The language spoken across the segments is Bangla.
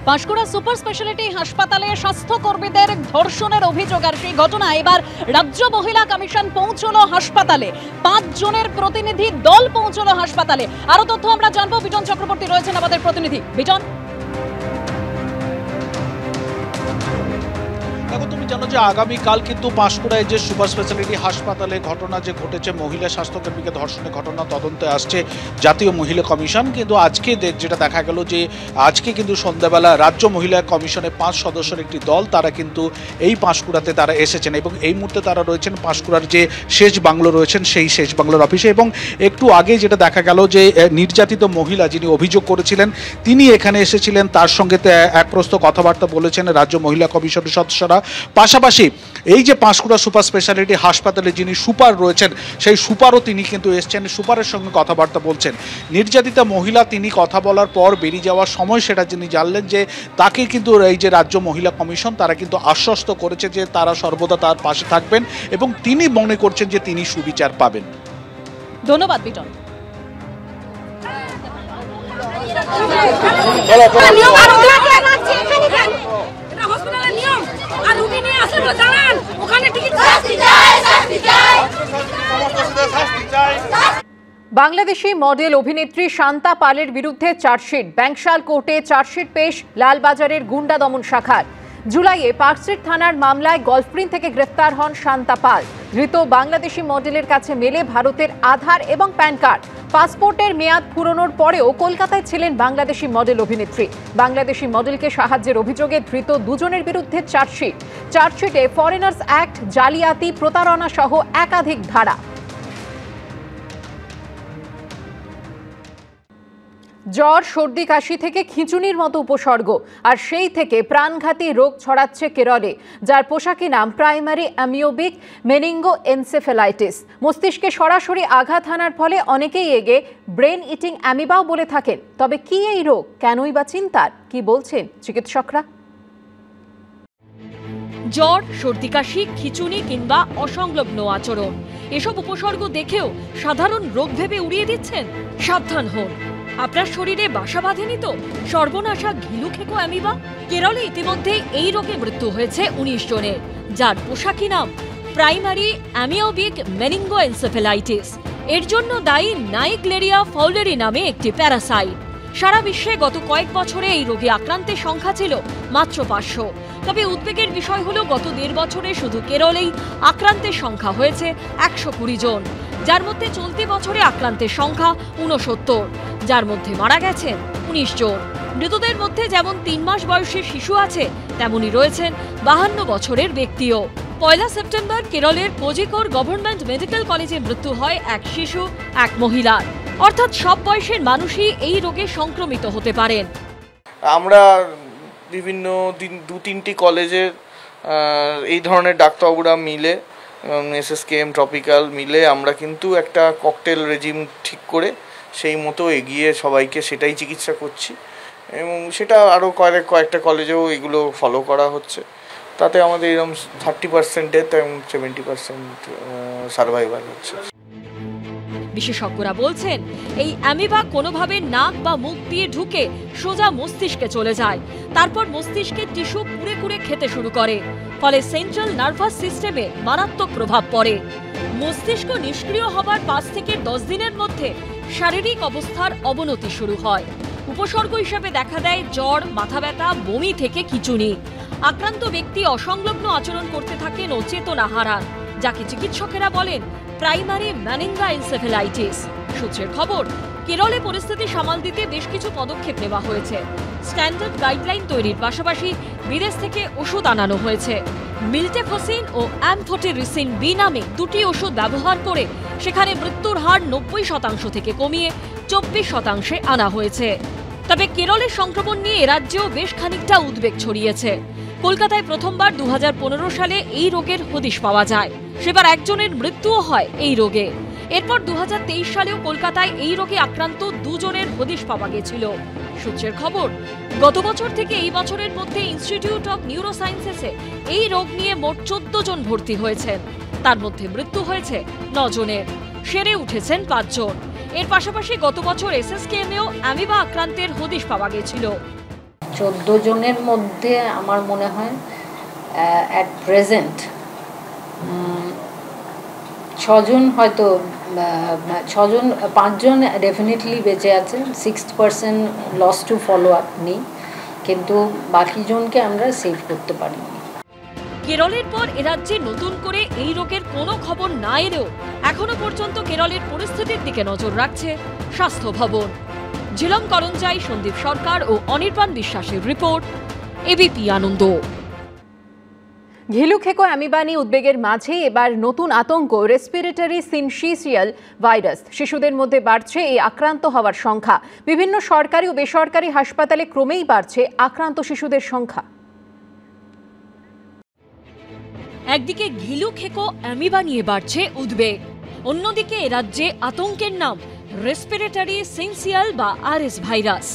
পাঁশকুড়া সুপার স্পেশালিটি হাসপাতালে স্বাস্থ্যকর্মীদের ধর্ষণের অভিযোগ, আর সেই ঘটনা এবার রাজ্য মহিলা কমিশন পৌঁছলো হাসপাতালে। 5 জনের প্রতিনিধি দল পৌঁছলো হাসপাতালে। আরো তথ্য আমরা জানবো, বিজন চক্রবর্তী রয়েছেন আমাদের প্রতিনিধি। বিজন, তুমি জানো যে আগামীকাল কিন্তু পাঁশকুড়ায় যে সুপার স্পেশালিটি হাসপাতালে ঘটনা যে ঘটেছে, মহিলা স্বাস্থ্যকর্মীকে ধর্ষণের ঘটনা তদন্তে আসছে জাতীয় মহিলা কমিশন। কিন্তু আজকে যেটা দেখা গেল যে আজকে কিন্তু সন্ধ্যাবেলা রাজ্য মহিলা কমিশনের 5 সদস্যের একটি দল তারা কিন্তু এই পাঁশকুড়াতে তারা এসেছেন এবং এই মুহূর্তে তারা রয়েছেন পাঁশকুড়ার যে শেষ বাংলো রয়েছেন সেই শেষ বাংলোর অফিসে। এবং একটু আগে যেটা দেখা গেল যে নির্যাতিত মহিলা যিনি অভিযোগ করেছিলেন তিনি এখানে এসেছিলেন, তার সঙ্গে এক প্রস্ত কথাবার্তা বলেছেন রাজ্য মহিলা কমিশনের সদস্যরা। পাশাপাশি এই যে পাঁশকুড়া সুপার স্পেশালিটি হাসপাতালে যিনি সুপার রয়েছেন সেই সুপারও তিনি কিন্তু এসছেন, সুপারের সঙ্গে কথাবার্তা বলছেন। নির্যাতিতা মহিলা তিনি কথা বলার পর বেরিয়ে যাওয়ার সময় সেটা যিনি জানলেন যে তাকে কিন্তু এই যে রাজ্য মহিলা কমিশন তারা কিন্তু আশ্বস্ত করেছে যে তারা সর্বদা তার পাশে থাকবেন এবং তিনি মনে করছেন যে তিনি সুবিচার পাবেন। ধন্যবাদ বিজন। বাংলাদেশি মডেল অভিনেত্রী শান্তা পালের বিরুদ্ধে চার্জশিট। ব্যাংশাল কোর্টে চার্জশিট পেশ লালবাজারের গুন্ডা দমন শাখার। জুলাইয়ে পার্কস্ট্রিট থানার মামলায় গলফগ্রিন থেকে গ্রেফতার হন শান্তা পাল। ধৃত বাংলাদেশি মডেলের কাছে মেলে ভারতের আধার এবং প্যান কার্ড। পাসপোর্টের মেয়াদ ফুরোনোর পরেও কলকাতায় ছিলেন বাংলাদেশি মডেল অভিনেত্রী। বাংলাদেশি মডেলকে সাহায্যের অভিযোগে ধৃত 2 জনের বিরুদ্ধে চার্জশিট। চার্জশিটে ফরেনার্স অ্যাক্ট, জালিয়াতি, প্রতারণা সহ একাধিক ধারা। জ্বর, সর্দি, কাশি থেকে খিঁচুনির মতো উপসর্গ, আর সেই থেকে প্রাণঘাতী রোগ ছড়াচ্ছে কেরলে, যার পোশাকি নাম প্রাইমারি অ্যামিওবিক মেনিঙ্গোএনসেফ্যালাইটিস। মস্তিষ্কে সরাসরি আঘাত হানার ফলে অনেকেই এগে ব্রেন ইটিং অ্যামিবাও বলে থাকেন। তবে কি এই রোগ, কেনই বা চিন্তার, কি বলছেন চিকিৎসকরা? জ্বর, সর্দি, কাশি, খিঁচুনি কিংবা অসংলগ্ন আচরণ, এসব উপসর্গ দেখেও সাধারণ রোগ ভেবে উড়িয়ে দিচ্ছেন? সাবধান হন, আপনার শরীরে বাসা বাঁধেনি তো সর্বনাশা ঘিলুখেকো অ্যামিবা? কেরলে ইতিমধ্যে এই রোগে মৃত্যু হয়েছে 19 জনের, যার পোশাকি নাম প্রাইমারি অ্যামিওবিক মেনিঙ্গোএনসেফ্যালাইটিস। এর জন্য দায়ী নাইগ্লেরিয়া ফাউলেরি নামে একটি প্যারাসাইট। সারা বিশ্বে গত কয়েক বছরে এই রোগে আক্রান্তের সংখ্যা ছিল মাত্র 500। তবে উদ্বেগের বিষয় হলো গত 1.5 বছরে শুধু কেরলেই আক্রান্তের সংখ্যা হয়েছে 120 জন, যার মধ্যে চলতি বছরে আক্রান্তের সংখ্যা 69, যার মধ্যে মারা গেছেন 19 জন। মৃতদের মধ্যে যেমন 3 মাস বয়সী শিশু আছে, তেমনি রয়েছেন 52 বছরের ব্যক্তিও। 1 সেপ্টেম্বর কেরলের কোজিকোড গভর্নমেন্ট মেডিকেল কলেজে মৃত্যু হয় এক শিশু, এক মহিলার। অর্থাৎ সব বয়সের মানুষই এই রোগে সংক্রমিত হতে পারেন। আমরা বিভিন্ন 2-3টি কলেজের এই ধরনের ডাক্তারবাবুরা মিলে এবং SSKM ট্রপিক্যাল মিলে আমরা কিন্তু একটা ককটেল রেজিম ঠিক করে সেই মতো এগিয়ে সবাইকে সেটাই চিকিৎসা করছি এবং সেটা আরও কয়েকটা কলেজেও এগুলো ফলো করা হচ্ছে। তাতে আমাদের এরকম 30% ডেথ এবং 70% সার্ভাইভাল হচ্ছে। বিশেষজ্ঞরা বলছেন এই অ্যামিবা কোনোভাবে নাক বা মুখ দিয়ে ঢুকে সোজা মস্তিষ্কে চলে যায়, তারপর মস্তিষ্কের টিস্যু কুড়ে কুড়ে খেতে শুরু করে, ফলে সেন্ট্রাল নার্ভাস সিস্টেমে মারাত্মক প্রভাব পড়ে। মস্তিষ্ক নিষ্ক্রিয় হবার 5 থেকে 10 দিনের মধ্যে শারীরিক অবস্থার অবনতি শুরু হয়। উপসর্গ হিসেবে দেখা দেয় জ্বর, মাথা ব্যথা, বমি থেকে খিঁচুনি। আক্রান্ত ব্যক্তি অসংলগ্ন আচরণ করতে থাকেন ও চেতনা হারান, যাকে চিকিৎসকেরা বলেন প্রাইমারি মেনিঙ্গোএনসেফ্যালাইটিস। সূত্রের খবর, কেরলে পরিস্থিতি সামাল দিতে বেশ কিছু পদক্ষেপ নেওয়া হয়েছে। স্ট্যান্ডার্ড গাইডলাইন তৈরির পাশাপাশি বিদেশ থেকে ওষুধ আনানো হয়েছে। মিল্টেফোসিন ও অ্যামফোটেরিসিন বি নামে 2টি ওষুধ ব্যবহার করে সেখানে মৃত্যুর হার 90% থেকে কমিয়ে 24% আনা হয়েছে। তবে কেরলের সংক্রমণ নিয়ে রাজ্যেও বেশ খানিকটা উদ্বেগ ছড়িয়েছে। কলকাতায় প্রথমবার 2015 সালে এই রোগের হদিশ পাওয়া যায়, সেবার 1 জনের মৃত্যুও হয় এই রোগে। এরপর 2023 সালেও কলকাতায় এই রোগে আক্রান্ত 2 জনের হদিশ পাওয়া গেছিল। সূত্রের খবর, গত বছর থেকে এই বছরের মধ্যে ইনস্টিটিউট অফ নিউরোসায়েন্সেসে এই রোগ নিয়ে মোট 14 জন ভর্তি হয়েছেন, তার মধ্যে মৃত্যু হয়েছে 9 জনের, সেরে উঠেছেন 5 জন। এর পাশাপাশি গত বছর SSKM-এও অ্যামিবা আক্রান্তের হদিশ পাওয়া গেছিল। 14 জনের মধ্যে আমার মনে হয় অ্যাট প্রেজেন্ট 6 জন হয়তো 5 জন ডেফিনেটলি বেঁচে আছে, 6% লস টু ফলো আপ নেই, কিন্তু বাকি জনকে আমরা সেভ করতে পারিনি। কেরলের পর এরাজ্যে নতুন করে এই রোগের কোনো খবর না এলেও এখনো পর্যন্ত কেরলের পরিস্থিতির দিকে নজর রাখছে স্বাস্থ্য ভবন। ঝিলম করঞ্জাই, সন্দীপ সরকার ও অনির্বাণ বিশ্বাসের রিপোর্ট, এবিপি আনন্দ। ঘিলু খেকো অ্যামিবা নিয়ে উদ্বেগের মাঝে এবার নতুন আতঙ্ক রেসপিরেটরি সিনশিয়াল ভাইরাস। শিশুদের মধ্যে বাড়ছে এই আক্রান্ত হওয়ার সংখ্যা। বিভিন্ন সরকারি ও বেসরকারি হাসপাতালে ক্রমেই বাড়ছে আক্রান্ত শিশুদের সংখ্যা। একদিকে ঘিলু খেকো অ্যামিবা নিয়ে বাড়ছে উদ্বেগ, অন্যদিকে এ রাজ্যে আতঙ্কের নাম রেসপিরেটরি সিনশিয়াল বা আরএস ভাইরাস।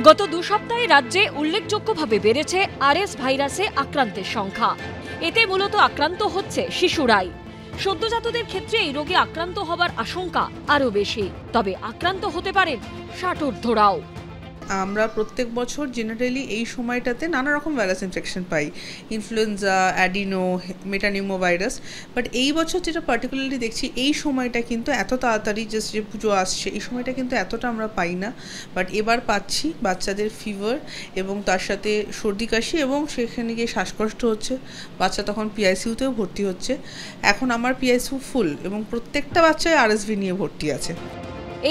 গত 2 সপ্তাহে রাজ্যে উল্লেখযোগ্যভাবে বেড়েছে আরএস ভাইরাসে আক্রান্তের সংখ্যা। এতে মূলত আক্রান্ত হচ্ছে শিশুরাই। সদ্যজাতদের ক্ষেত্রে এই রোগে আক্রান্ত হবার আশঙ্কা আরও বেশি, তবে আক্রান্ত হতে পারেন 60 ঊর্ধ্বরাও। আমরা প্রত্যেক বছর জেনারেলি এই সময়টাতে নানা রকম virus infection pi, influenza, adeno, metapneumo virus. But এই বছর যেটা পার্টিকুলারলি দেখছি, এই সময়টা কিন্তু এত তাড়াতাড়ি, জাস্ট যে পুজো আসছে এই সময়টা কিন্তু এতটা আমরা পাই না। বাট এবার পাচ্ছি বাচ্চাদের ফিভার এবং তার সাথে সর্দি কাশি, এবং সেখানে গিয়ে শ্বাসকষ্ট হচ্ছে। বাচ্চা তখন পিআইসিউতেও ভর্তি হচ্ছে। এখন আমার পিআইসিউ ফুল এবং প্রত্যেকটা বাচ্চায় আরএসভি নিয়ে ভর্তি আছে।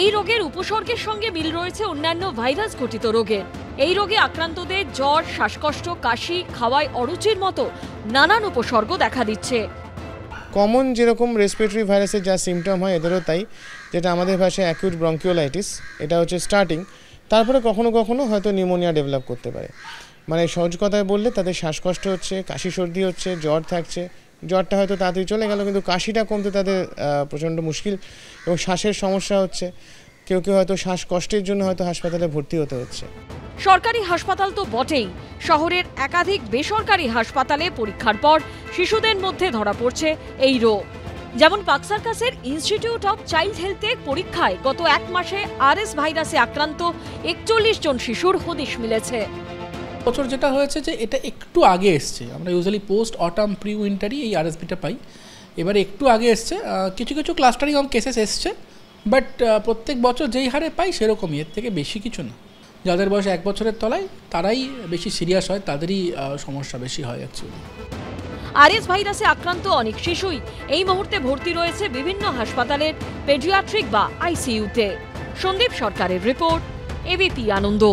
এই রোগের উপসর্গের সঙ্গে মিল রয়েছে অন্যান্য ভাইরাস ঘটিত রোগের। এই রোগে আক্রান্তদের জ্বর, শ্বাসকষ্ট, কাশি, খাওয়ায় অরুচির মতো নানান উপসর্গ দেখা দিচ্ছে। কমন যেরকম রেসপিরেটরি ভাইরাসের যা সিমটম হয় এদেরও তাই, যেটা আমাদের ভাষায় অ্যাকিউট ব্রঙ্কিওলাইটিস, এটা হচ্ছে স্টার্টিং। তারপরে কখনো কখনো হয়তো নিউমোনিয়া ডেভেলপ করতে পারে। মানে সহজ কথায় বললে তাদের শ্বাসকষ্ট হচ্ছে, কাশি সর্দি হচ্ছে, জ্বর থাকছে। জ্বরটা হয়তো তাড়াতাড়ি চলে গেল, কিন্তু কাশিটা কমতে তাদের প্রচণ্ড মুশকিল, এবং শ্বাসের সমস্যা হচ্ছে। কেউ কেউ হয়তো শ্বাসকষ্টের জন্য হয়তো হাসপাতালে ভর্তি হতে হচ্ছে। সরকারি হাসপাতাল তো বটেই, শহরের একাধিক বেসরকারি হাসপাতালে পরীক্ষার পর শিশুদের মধ্যে ধরা পড়ছে এই রোগ। যেমন পাকসার্কাসের ইনস্টিটিউট অফ চাইল্ড হেলথে পরীক্ষায় গত 1 মাসে আরএস ভাইরাসে আক্রান্ত 41 জন শিশুর হদিশ মিলেছে। বছর যেটা হয়েছে যে এটা একটু আগে এসছে, আমরা ইউজুয়ালি পোস্ট অটাম প্রি উইন্টারই এই আরএসভিটা পাই। এবারে একটু আগে এসছে, কিছু কিছু ক্লাস্টারিং অফ কেসেস এসছে, বাট প্রত্যেক বছর যেই হারে পাই সেরকমই, এর থেকে বেশি কিছু না। যাদের বয়স 1 বছরের তলায় তারাই বেশি সিরিয়াস হয়, তাদেরই সমস্যা বেশি হয় অ্যাকচুয়ালি। আরএস ভাইরাসে আক্রান্ত অনেক শিশুই এই মুহূর্তে ভর্তি রয়েছে বিভিন্ন হাসপাতালের পেডিয়াট্রিক বা আইসিইউতে। সন্দীপ সরকারের রিপোর্ট, এবিপি আনন্দ।